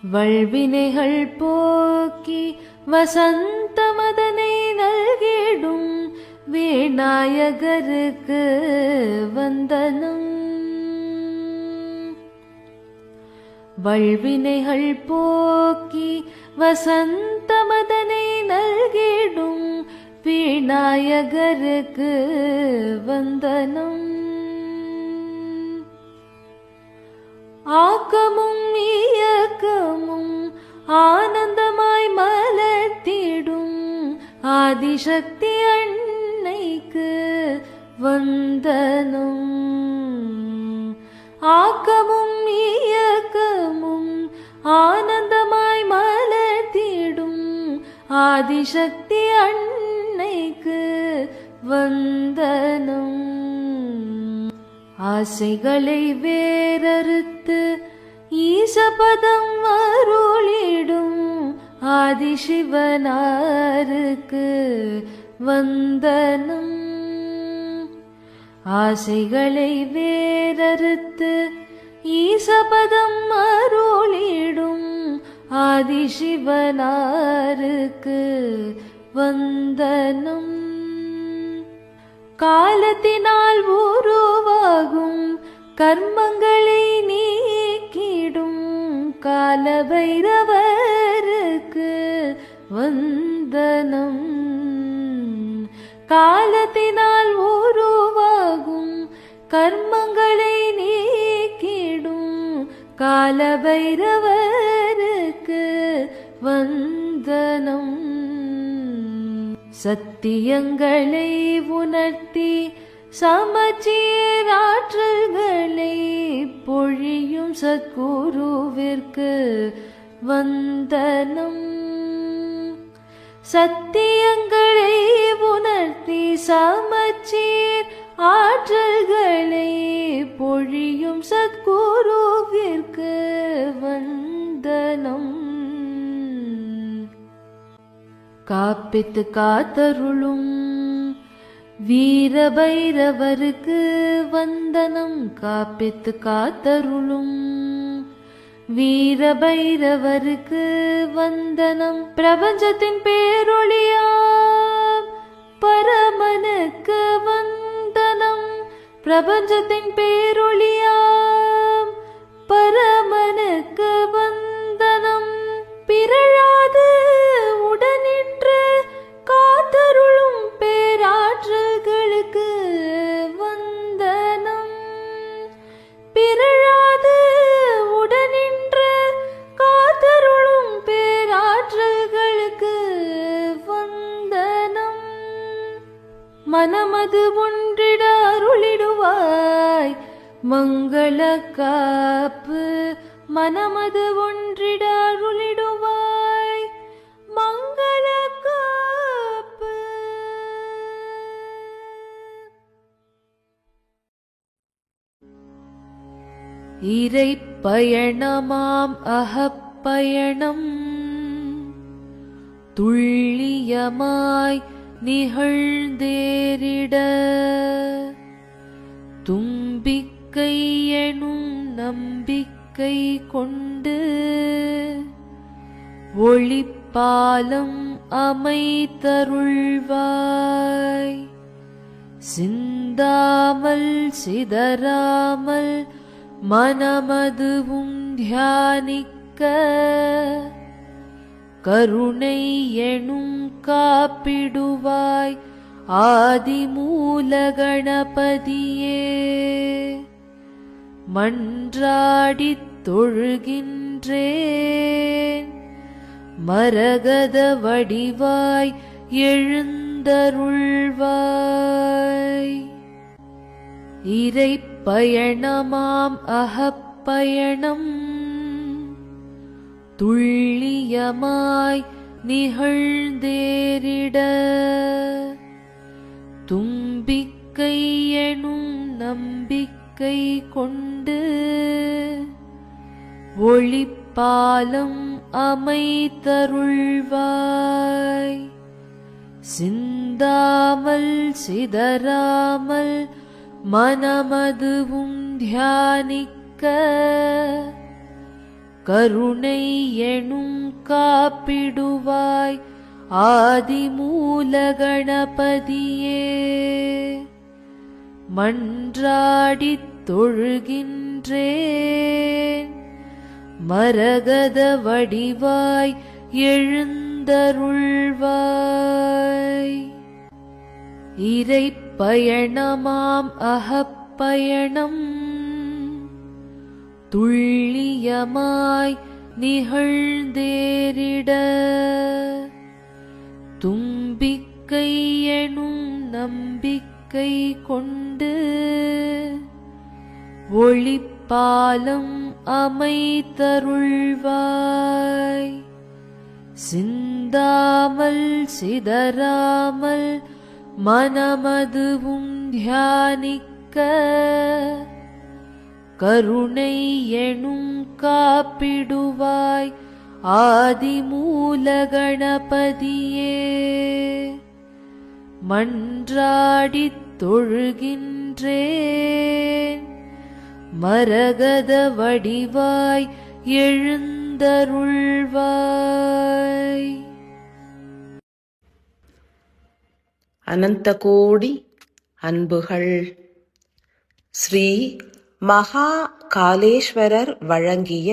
வல்வினைகள் போக்கி வசந்தமதனை நல்கிடும் விநாயகருக்கு வந்தனம். வல்வினைகள் போக்கி வசந்தமதனை நல்கிடும் விநாயகருக்கு வந்தனம். ஆக்கமும் இயக்கமும் ஆனந்தமாய் மலர்த்திடும் ஆதிசக்தி அன்னைக்கு வந்தனம். ஆக்கமும் இயக்கமும் ஆனந்தமாய் மலர்த்திடும் ஆதிசக்தி அன்னைக்கு வந்தனம். ஆசைகளை வேறறுத்து ஈசபதம் அருளிடும் ஆதிசிவனாருக்கு வந்தனம். ஆசைகளை வேறறுத்து ஈசபதம் அருளிடும் ஆதிசிவனாருக்கு வந்தனம். காலத்தினால் உருவாகும் கர்மங்களை நீக்கிடும் காலபைரவருக்கு வந்தனம். காலத்தினால் உருவாகும் கர்மங்களை நீக்கிடும் காலபைரவருக்கு வந்தனம். சத்தியங்களை உணர்த்தி சமச்சீர் ஆற்றல்களை பொழியும் சத்குருவிற்கு வந்தனம். சத்தியங்களை உணர்த்தி சமச்சீர் ஆற்றல்களை பொழியும் சத்குருவிற்கு வந்தனம். காப்பித்து காத்தருளும் வீரபைரவருக்கு வந்தனம். காப்பித்து காத்தருளும் வீரபைரவருக்கு வந்தனம். பிரபஞ்சத்தின் பேரொளியாம் பரமனுக்கு வந்தனம். பிரபஞ்சத்தின் பேரொளியாம் பரமனுக்கு வந்தனம். பிறழாது உடனின்று காத்தருளும் பேராற்றல்களுக்கு வந்தனம். பிறழாது உடனின்று காத்தருளும் பேராற்றல்களுக்கு வந்தனம். மனமது ஒன்றிட அருளிடுவாய் மங்கள காப்பு. மனமது ஒன்றிட அருளிடுவாய் மங்கள காப்பு. இறை பயணமாம் அகப்பயணம் துள்ளியமாய் நிகழ்ந்தேறிட தும்பிக்கை எனும் நம்பிக்கை கொண்டு ஒளிப்பாலம் அமைத்தருள்வாய். சிந்தாமல் சிதறாமல் மனமதுவும் தியானிக்க கருணை எனும் காப்பிடுவாய் ஆதிமூல கணபதியே. மன்றாடித் தொழுகின்றேன் மரகத வடிவாய் எழுந்தருள்வாய். இறை பயணமாம் அகப்பயணம் துள்ளியமாய் நிகழ்ந்தேறிட தும்பிக்கை எனும் நம்பிக்கை கொண்டு ஒளிப்பாலம் அமைத்தருள்வாய். சிந்தாமல் சிதறாமல் மனமதுவும் தியானிக்க கருணை எனும் காப்பிடுவாய் ஆதிமூல கணபதியே. மன்றாடித் தொழுகின்றேன் மரகத வடிவாய் எழுந்தருள்வாய். இறைப்பயணமாம் அகப்பயணம் துள்ளியமாய் நிகழ்ந்தேறிட, தும்பிக்கை எனும் நம்பிக்கை கொண்டு ஒளிப்பாலம் அமைத்தருள்வாய். சிந்தாமல் சிதறாமல் மனமதுவும் தியானிக்க, கருணை எனும் காப்பிடுவாய் ஆதிமூல கணபதியே. மன்றாடித் தொழுகின்றேன் மரகத வடிவாய் எழுந்தருள்வாய். அனந்த கோடி அன்புகள். ஸ்ரீ மகா காலேஸ்வரர் வழங்கிய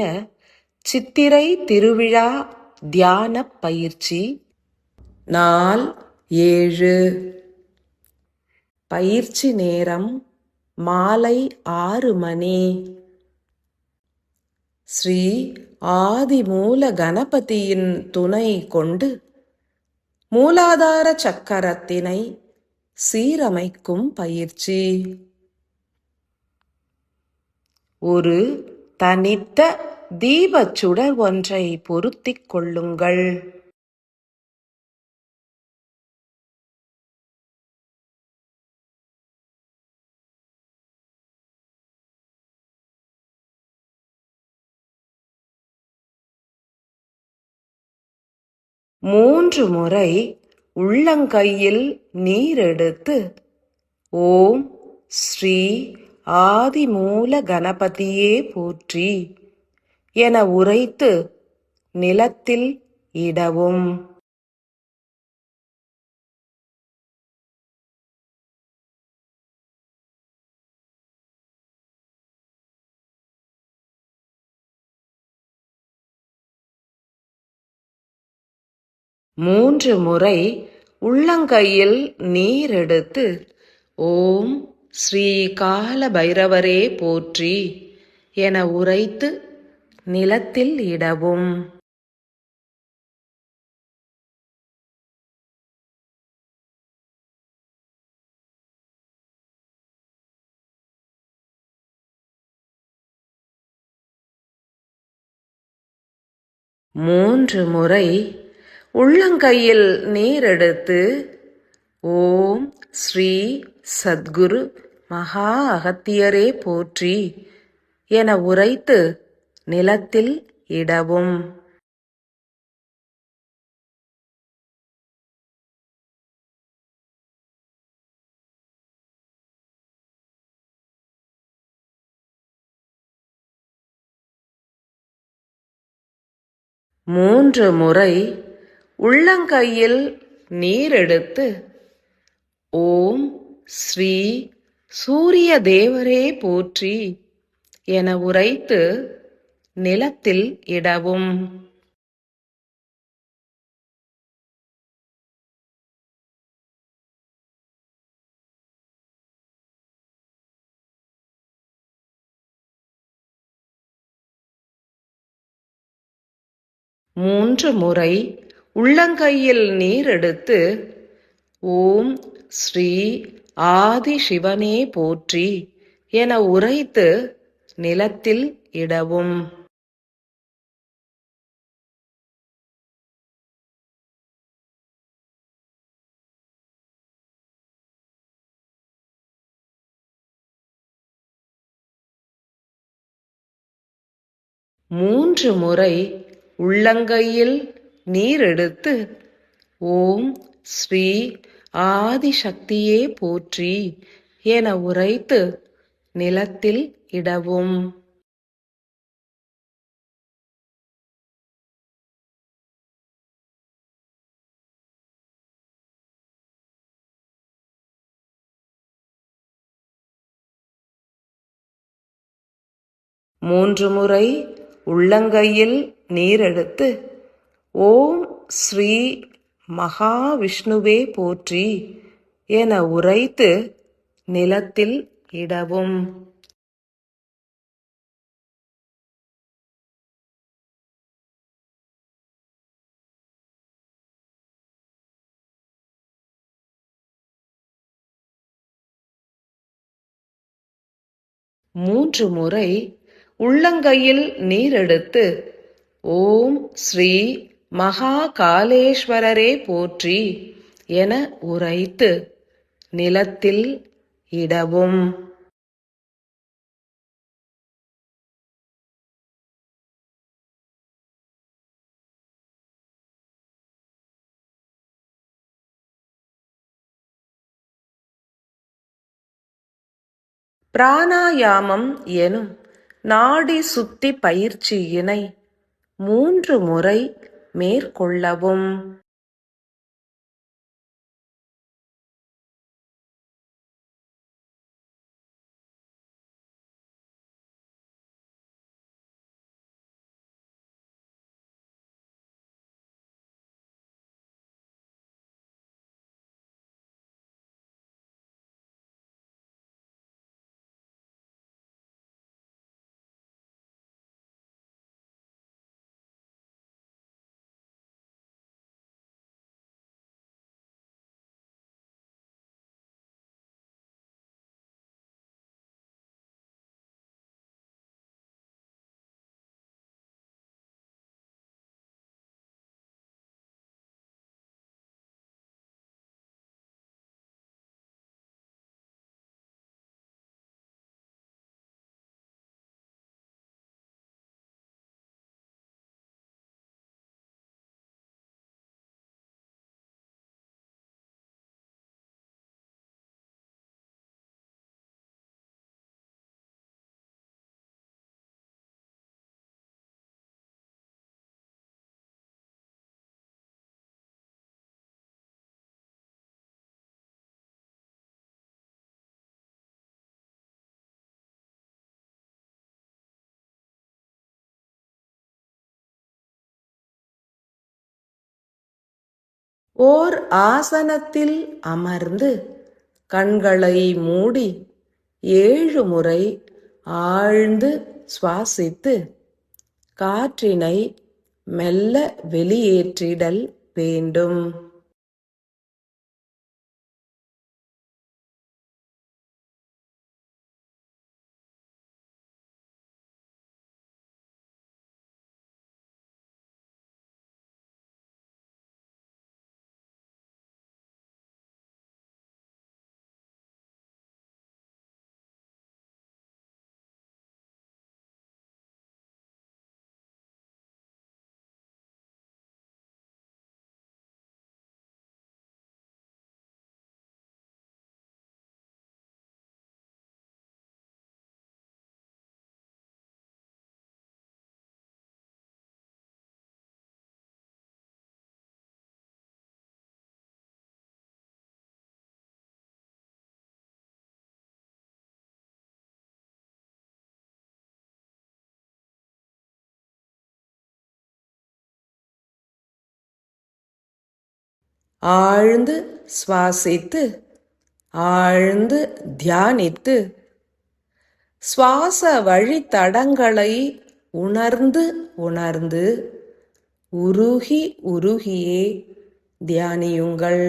சித்திரை திருவிழா தியான பயிற்சி நாள் 7. பயிற்சி நேரம் மாலை 6 மணி. ஸ்ரீ ஆதிமூல கணபதியின் துணை கொண்டு மூலாதார சக்கரத்தினை சீரமைக்கும் பயிற்சி. ஒரு தனித்த தீபச் சுடர் ஒன்றை பொருத்திக் கொள்ளுங்கள். மூன்று முறை உள்ளங்கையில் நீர் எடுத்து ஓம் ஸ்ரீ ஆதிமூல கணபதியே போற்றி என உரைத்து நிலத்தில் இடவும். மூன்று முறை உள்ளங்கையில் நீர் எடுத்து ஓம் ஸ்ரீ கால பைரவரே போற்றி என உரைத்து நிலத்தில் இடவும். மூன்று முறை உள்ளங்கையில் நீர் எடுத்து ஓம் ஸ்ரீ சத்குரு மகா அகத்தியரே போற்றி என உரைத்து நிலத்தில் இடவும். மூன்று முறை உள்ளங்கையில் நீர் எடுத்து ஓம் ஸ்ரீ சூரிய தேவரே போற்றி என உரைத்து நிலத்தில் இடவும். மூன்று முறை உள்ளங்கையில் நீர் எடுத்து ஓம் ஸ்ரீ ஆதி சிவனே போற்றி என உரைத்து நிலத்தில் இடவும். மூன்று முறை உள்ளங்கையில் நீர் எடுத்து ஓம் ஸ்ரீ ஆதிசக்தியே போற்றி என உரைத்து நிலத்தில் இடவும். 3 முறை உள்ளங்கையில் நீரெடுத்து ஓம் ஸ்ரீ மகாவிஷ்ணுவே போற்றி என உரைத்து நிலத்தில் இடவும். மூன்று முறை உள்ளங்கையில் நீரெடுத்து ஓம் ஸ்ரீ மகாகாலேஸ்வரரே போற்றி என உரைத்து நிலத்தில் இடவும். பிராணாயாமம் எனும் நாடி சுத்தி பயிற்சியினை 3 முறை மேற்கொள்ளவும். ஓர் ஆசனத்தில் அமர்ந்து கண்களை மூடி 7 முறை ஆழ்ந்து சுவாசித்து காற்றினை மெல்ல வெளியேற்றிடல் வேண்டும். ஆழ்ந்து சுவாசித்து ஆழ்ந்து தியானித்து சுவாச வழித்தடங்களை உணர்ந்து உணர்ந்து உருகி உருகியே தியானியுங்கள்.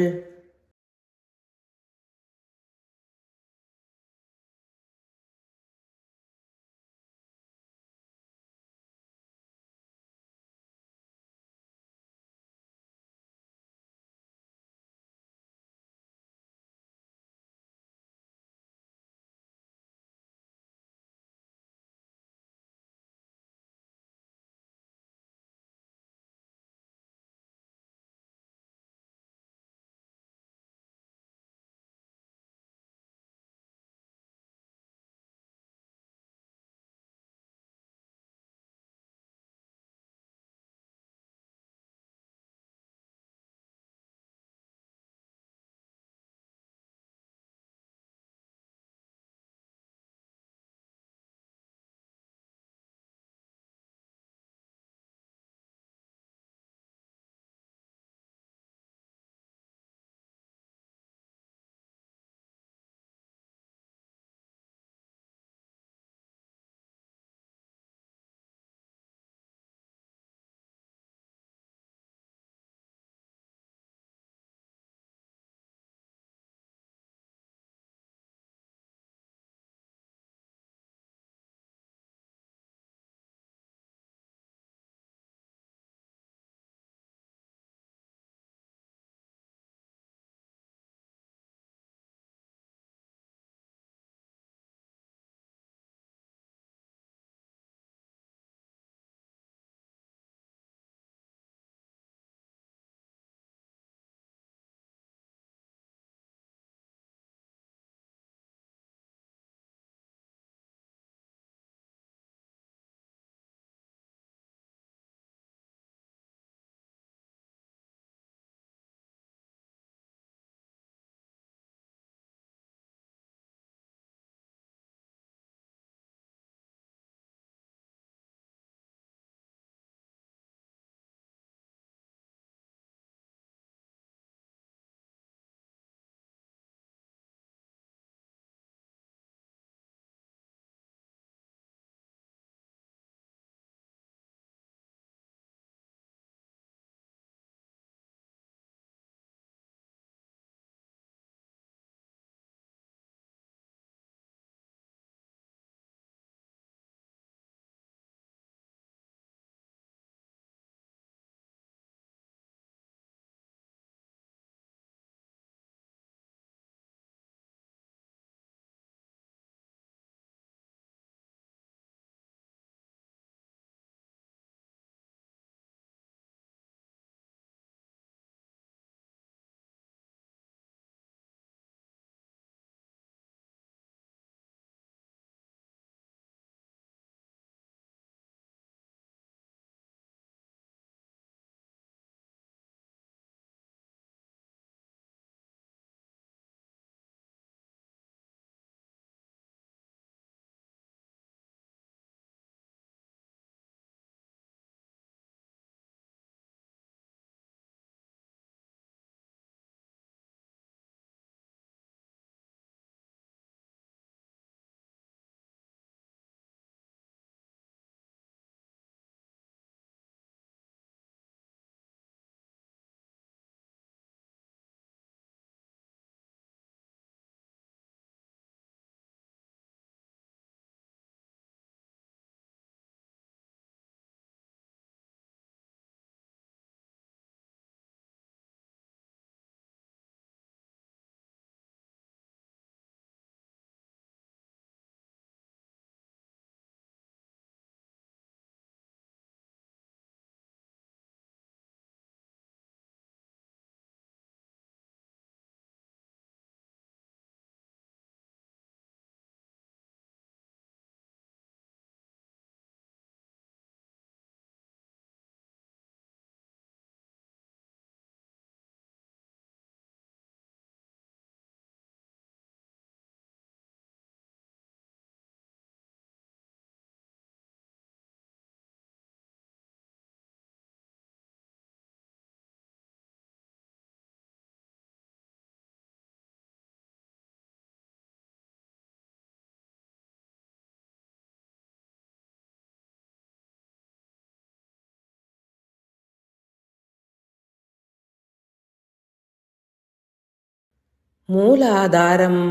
மூலாதாரம்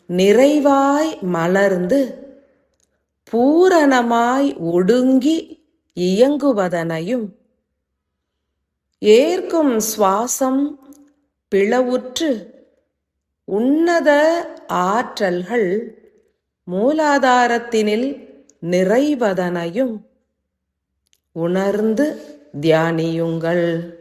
நிறைவாய் மலர்ந்து பூரணமாய் ஒடுங்கி இயங்குவதனையும் ஏற்கும் சுவாசம் பிளவுற்று உன்னத ஆற்றல்கள் மூலாதாரத்தினில் நிறைவதனையும் உணர்ந்து தியானியுங்கள்.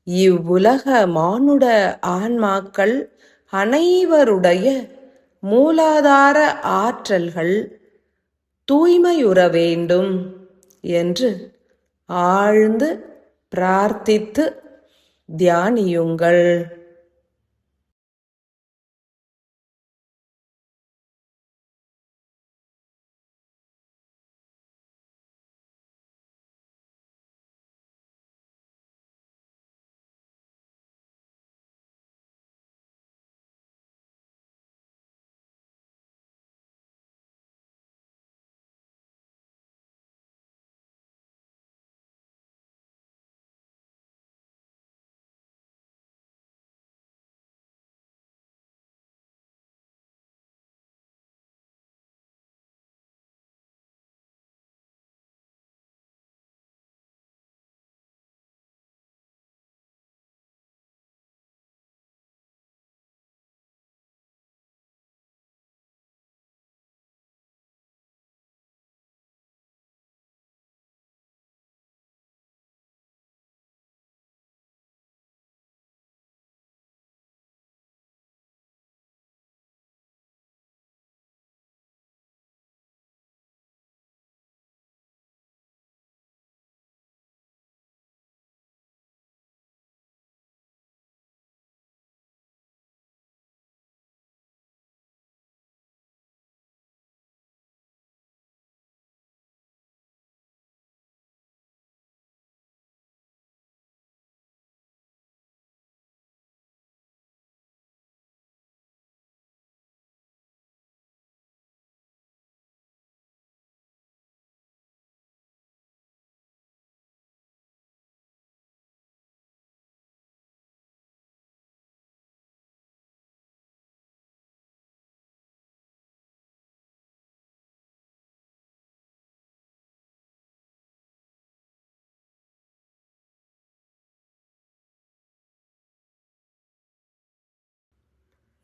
இவ்வுலக மானுட ஆன்மாக்கள் அனைவருடைய மூலாதார ஆற்றல்கள் தூய்மையுற வேண்டும் என்று ஆழ்ந்து பிரார்த்தித்து தியானியுங்கள்.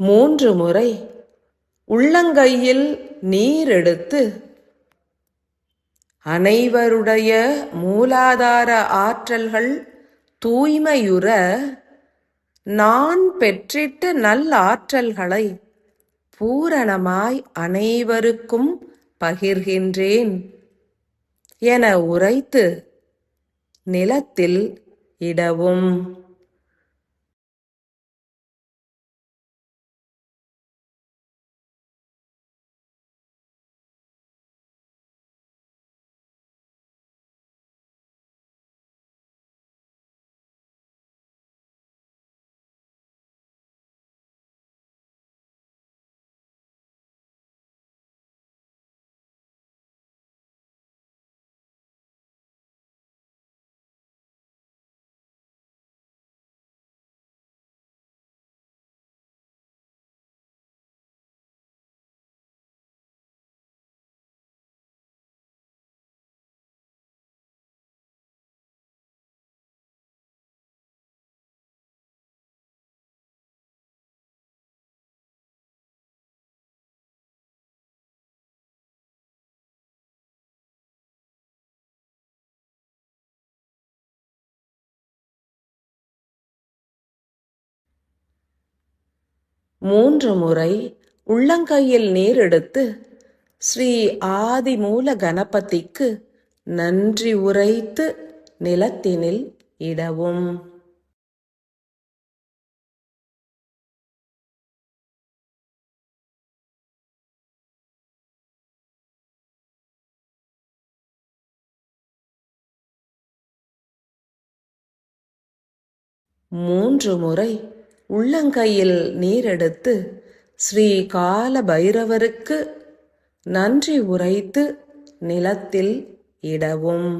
மூன்று முறை உள்ளங்கையில் நீர் எடுத்து அனைவருடைய மூலாதார ஆற்றல்கள் தூய்மையுற நான் பெற்றிட்ட நல்லாற்றல்களை பூரணமாய் அனைவருக்கும் பகிர்கின்றேன் என உரைத்து நிலத்தில் இடவும். மூன்று முறை உள்ளங்கையில் நீர் எடுத்து ஸ்ரீ ஆதிமூல கணபதிக்கு நன்றி உரைத்து நிலத்தினில் இடவும். மூன்று முறை உள்ளங்கையில் நீரெடுத்து ஸ்ரீ கால பைரவருக்கு நன்றி உரைத்து நிலத்தில் இடவும்.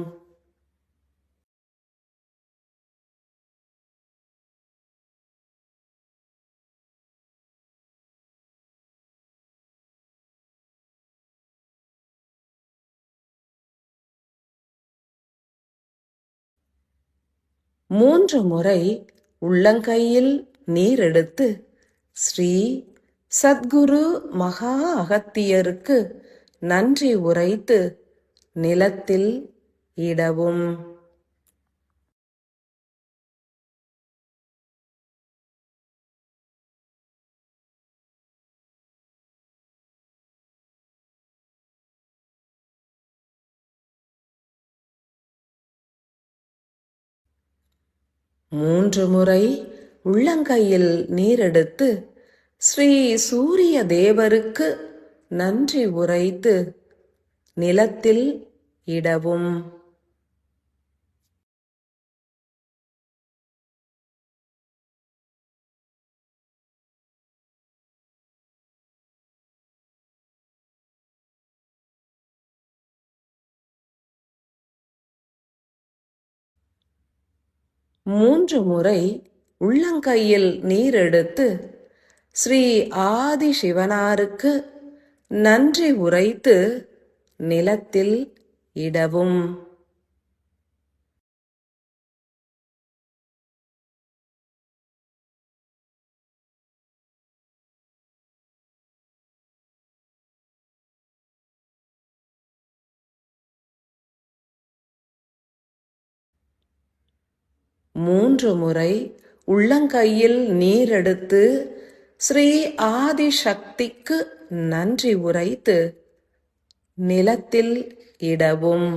மூன்று முறை உள்ளங்கையில் நீர் எடுத்து ஸ்ரீ சத்குரு மகா அகத்தியருக்கு நன்றி உரைத்து நிலத்தில் இடவும். 3 முறை உள்ளங்கையில் நீரெடுத்து ஸ்ரீ சூரிய தேவருக்கு நன்றி உரைத்து நிலத்தில் இடவும். மூன்று முறை உள்ளங்கையில் நீரெடுத்து ஸ்ரீ ஆதி சிவனாருக்கு நன்றி உரைத்து நிலத்தில் இடவும். மூன்று முறை உள்ளங்கையில் நீரெடுத்து ஸ்ரீ ஆதி சக்திக்கு நன்றி உரைத்து நிலத்தில் இடவும்.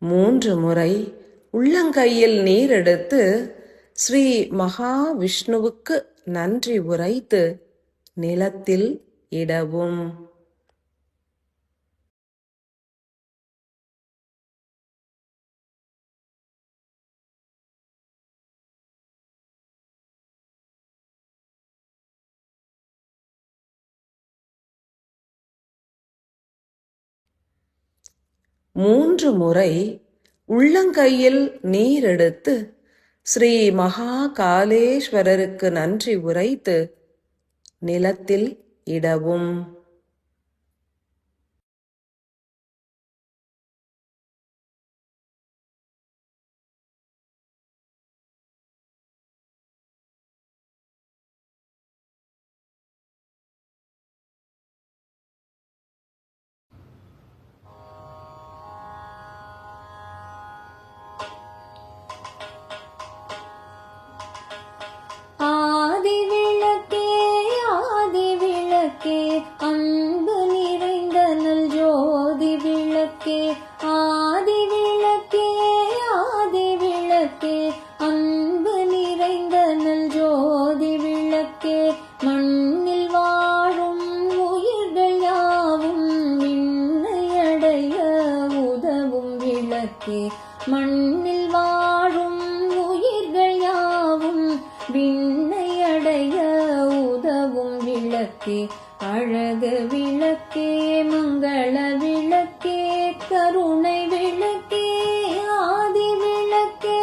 மூன்று முறை உள்ளங்கையில் நீரெடுத்து ஸ்ரீ மகாவிஷ்ணுவுக்கு நன்றி உரைத்து நிலத்தில் இடவும். மூன்று முறை உள்ளங்கையில் நீரெடுத்து ஸ்ரீ மகாகாலேஸ்வரருக்கு நன்றி உரைத்து நிலத்தில் இடவும். ஆதி விளக்கே ஆதி விளக்கே அன்பு நிறைந்த நல் ஜோதி விளக்கே ஆதி விளக்கே ஆதி விளக்கே அன்பு நிறைந்த நல் ஜோதி விளக்கே மண்ணில் வாழும் உயிர்கள் யாவும் விண்ணையடைய உதவும் விளக்கே மண்ணில் வாழும் உயிர்கள் யாவும் விண்ணையடைய உதவும் விளக்கே அழகு விளக்கே மங்கள விளக்கே கருணை விளக்கே ஆதி விளக்கே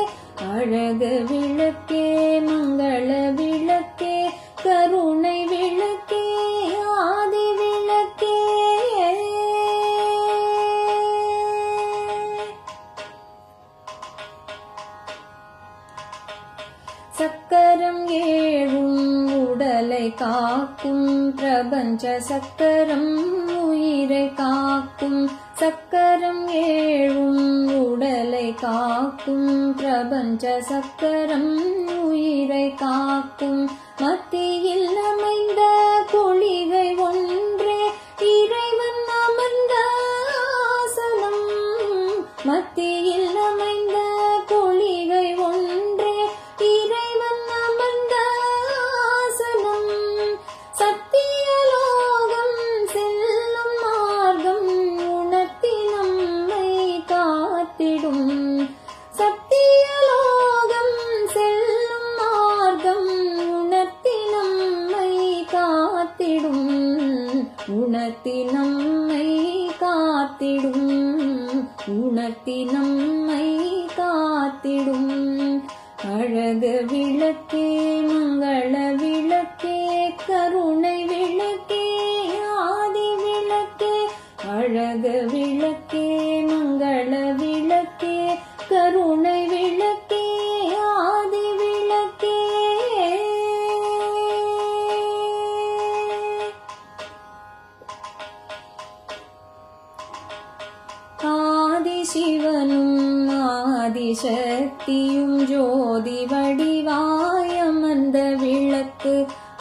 அழகு விளக்கே மங்கள விளக்கே கருணை விளக்கே ஆதி விளக்கே சக்கரம் ஏழும் உடலை காக்கும் பிரபஞ்ச சக்கரம் உயிரை காக்கும் சக்கரம் ஏழும் உடலை காக்கும் பிரபஞ்ச சக்கரம் உயிரை காக்கும் மத்தியில் அமைந்த குளிகை ஒன்றே இறைவன் அமர்ந்த ஆசனம் மத்தியில் அமைந்த குளிகை ஒன்றே இறைவன் அமர்ந்த ஆசனம் சத்தியலோகம் செல்லும் மார்க்கம் உணர்த்தி நம்மை காத்திடும் சத்தியலோகம் செல்லும் மார்க்கம் உணர்த்தி நம்மை காத்திடும் உணர்த்தி நம்மை காத்திடும் உணர்த்தி நம்மை காத்திடும் அழகு விளக்கே மங்கள விளக்கே கருணை விளக்கே ஆதி விளக்கே அழகு விளக்கே மங்கள விளக்கே கருணை விளக்கே ஆதி விளக்கே ஆதி சிவனும் ஆதிசக்தியும் ஜோதி வடிவாய் அமர்ந்த விளக்கு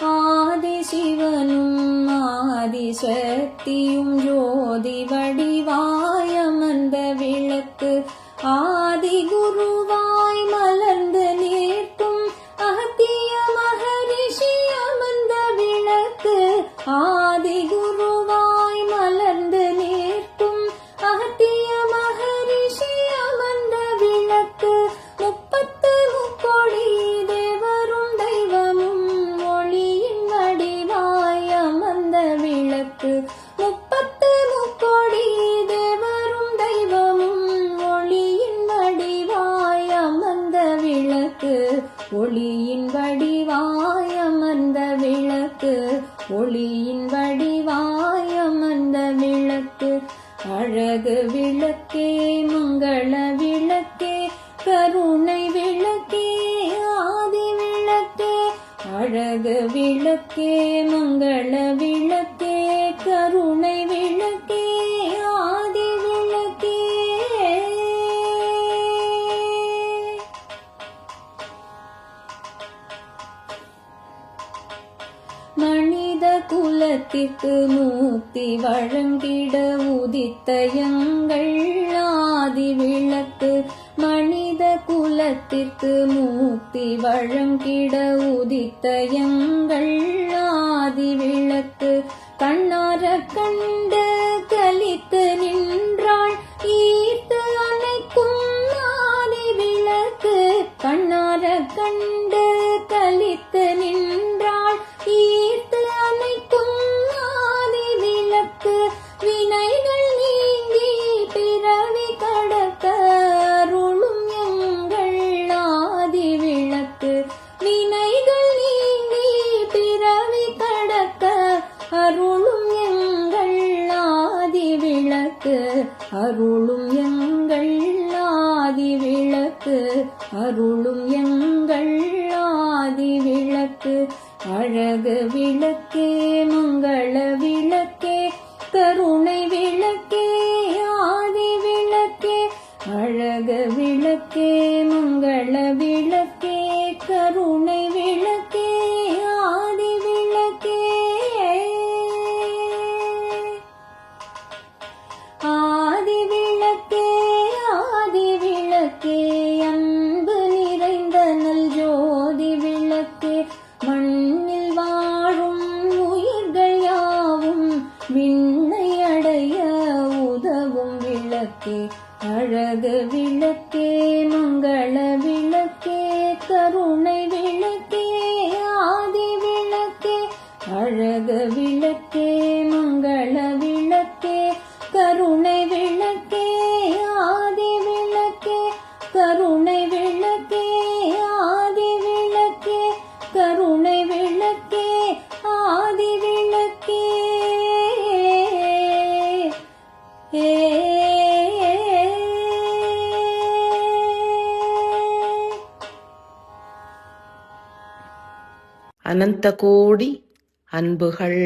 ஆதிசிவனும் ஆதிசக்தியும் ஜோதி வடிவாய் அமர்ந்த விளக்கு ஆதி குருவாய் மலர்ந்து நிற்கும் அகத்திய மகரிஷி அமர்ந்த விளக்கு ஆதி குருவாய் மலர்ந்து நிற்கும் அகத்திய மகரிஷி அமர்ந்த விளக்கு 30 முக்கோடி தேவரும் தெய்வமும் ஒளியின் வடிவாய் அமர்ந்த விளக்கு 30 முக்கோடி தேவரும் தெய்வமும் ஒளியின் வடிவாய் அமர்ந்த விளக்கு ஒளியின் வடிவாய் அமர்ந்த விளக்கு ஒளியின் வடிவாய் அமர்ந்த விளக்கு அழகு விளக்கே மங்கள விளக்கே கருணை விளக்கே ஆதி விளக்கே அழகு விளக்கே மங்கள விளக்கே கருணை விளக்கே ஆதி விளக்கே மனித குலத்திற்கு முக்தி வழங்கிட உதித்த எங்கள் ஆதி விளக்கு மனித குலத்திற்கு முக்தி வழங்கிட உதித்த எங்கள் ஆதி விளக்கு கண்ணார கண்டு கலித்து நின்றாள் ஈர்த்து அணைக்கும் ஆதி விளக்கு கண்ணார கண்டு கலித்து நின்றாள் ஈர்த்து அணைக்கும் ஆதி விளக்கு வினைகள் நீங்கி பிறவி கடக்க அருளும் எங்கள் ஆதி விளக்கு வினைகள் நீங்கி பிறவி கடக்க அருளும் எங்கள் ஆதி விளக்கு அருளும் எங்கள் ஆதி விளக்கு அருளும் எங்கள் ஆதி விளக்கு அழகு விளக்கே மங்கள விளக்கே கருணை விளக்கே ஆதி விளக்கே அழகு விளக்கே மங்கள விளக்கே கருணை விளக்கே ஆதி விளக்கே ஆதி விளக்கே ஆதி விளக்கே அன்பு நிறைந்த நல் ஜோதி விளக்கே மண்ணில் வாழும் உயிர்கள் யாவும் விண்ணை அடைய உதவும் விளக்கே அழகு விளக்கே மங்கள விளக்கே கருணை விளக்கே ஆதி விளக்கே அழகு விளக்கே மங்கள விளக்கே கருணை விளக்கே ஆதி விளக்கே கருணை விளக்கே ஆதி விளக்கே கருணை விளக்கே ஆதி விளக்கே அனந்த கோடி அன்புகள்